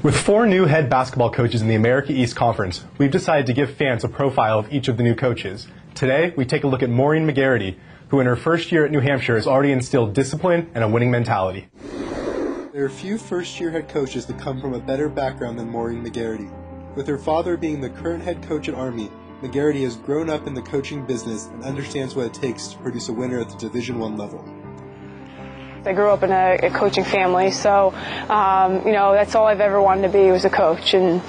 With 4 new head basketball coaches in the America East Conference, we've decided to give fans a profile of each of the new coaches. Today, we take a look at Maureen Magarity, who in her first year at New Hampshire has already instilled discipline and a winning mentality. There are few first-year head coaches that come from a better background than Maureen Magarity. With her father being the current head coach at Army, Magarity has grown up in the coaching business and understands what it takes to produce a winner at the Division I level. I grew up in a coaching family, so that's all I've ever wanted to be, was a coach. And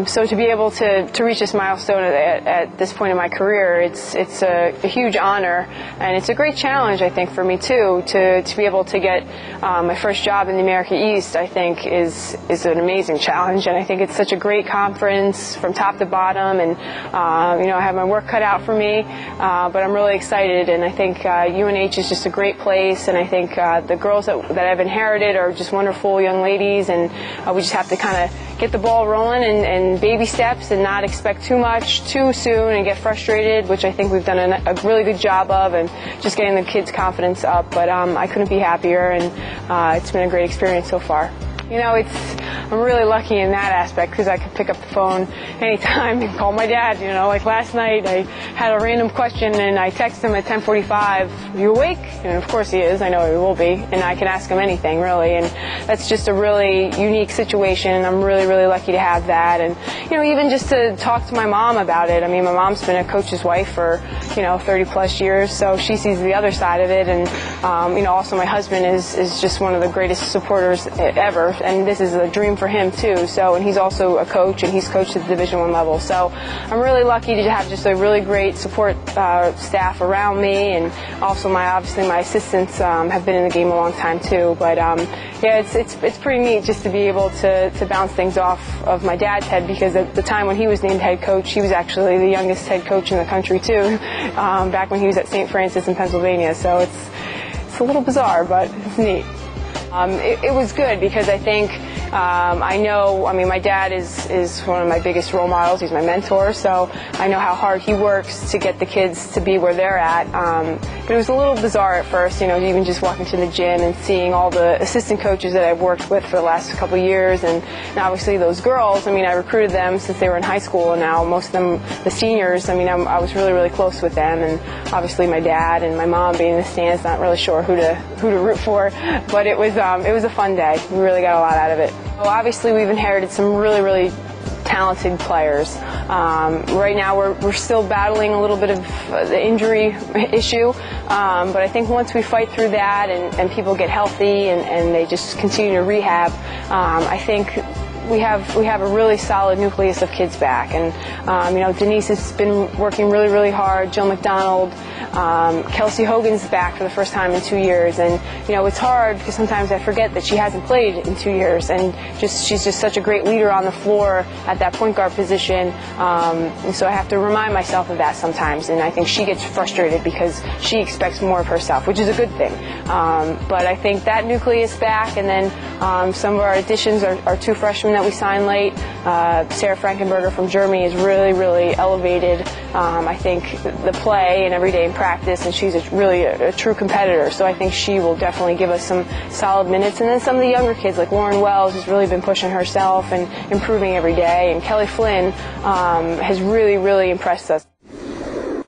so to be able to reach this milestone at this point in my career, it's a huge honor, and it's a great challenge, I think, for me too, to be able to get my first job in the America East. I think is an amazing challenge, and I think it's such a great conference from top to bottom, and I have my work cut out for me, but I'm really excited, and I think UNH is just a great place, and I think the girls that I've inherited are just wonderful young ladies, and we just have to kind of get the ball rolling and baby steps and not expect too much too soon and get frustrated, which I think we've done a really good job of, and just getting the kids' confidence up. But I couldn't be happier, and it's been a great experience so far. I'm really lucky in that aspect because I could pick up the phone anytime and call my dad. Like last night I had a random question and I texted him at 10:45, "Are you awake?" And of course he is, I know he will be, and I can ask him anything really, and that's just a really unique situation, and I'm really, really lucky to have that. And even just to talk to my mom about it. I mean, my mom's been a coach's wife for 30 plus years, so she sees the other side of it, and also my husband is just one of the greatest supporters ever, and this is a dream for him too. And he's also a coach, and he's coached at the Division I level. So I'm really lucky to have just a really great support staff around me, and also obviously my assistants have been in the game a long time too. But it's pretty neat just to be able to bounce things off of my dad's head, because at the time when he was named head coach, he was actually the youngest head coach in the country too, back when he was at St. Francis in Pennsylvania. So it's a little bizarre, but it's neat. It was good because I think my dad is one of my biggest role models. He's my mentor, so I know how hard he works to get the kids to be where they're at. But it was a little bizarre at first, even just walking to the gym and seeing all the assistant coaches that I've worked with for the last couple of years, and obviously those girls. I recruited them since they were in high school, and now most of them, the seniors. I was really, really close with them, and obviously my dad and my mom being in the stands, not really sure who to root for, but it was a fun day. We really got a lot out of it. Well, obviously we've inherited some really, really talented players. Right now we're still battling a little bit of the injury issue, but I think once we fight through that and people get healthy and they just continue to rehab, I think we have a really solid nucleus of kids back. And Denise has been working really, really hard. Jill McDonald, Kelsey Hogan's back for the first time in 2 years, and it's hard because sometimes I forget that she hasn't played in 2 years, and she's just such a great leader on the floor at that point guard position, and so I have to remind myself of that sometimes, and I think she gets frustrated because she expects more of herself, which is a good thing. But I think that nucleus back, and then some of our additions are 2 freshmen that we signed late. Sarah Frankenberger from Germany is really, really elevated, I think, the play and every day in practice, and she's really a true competitor, so I think she will definitely give us some solid minutes. And then some of the younger kids like Lauren Wells has really been pushing herself and improving every day, and Kelly Flynn has really, really impressed us.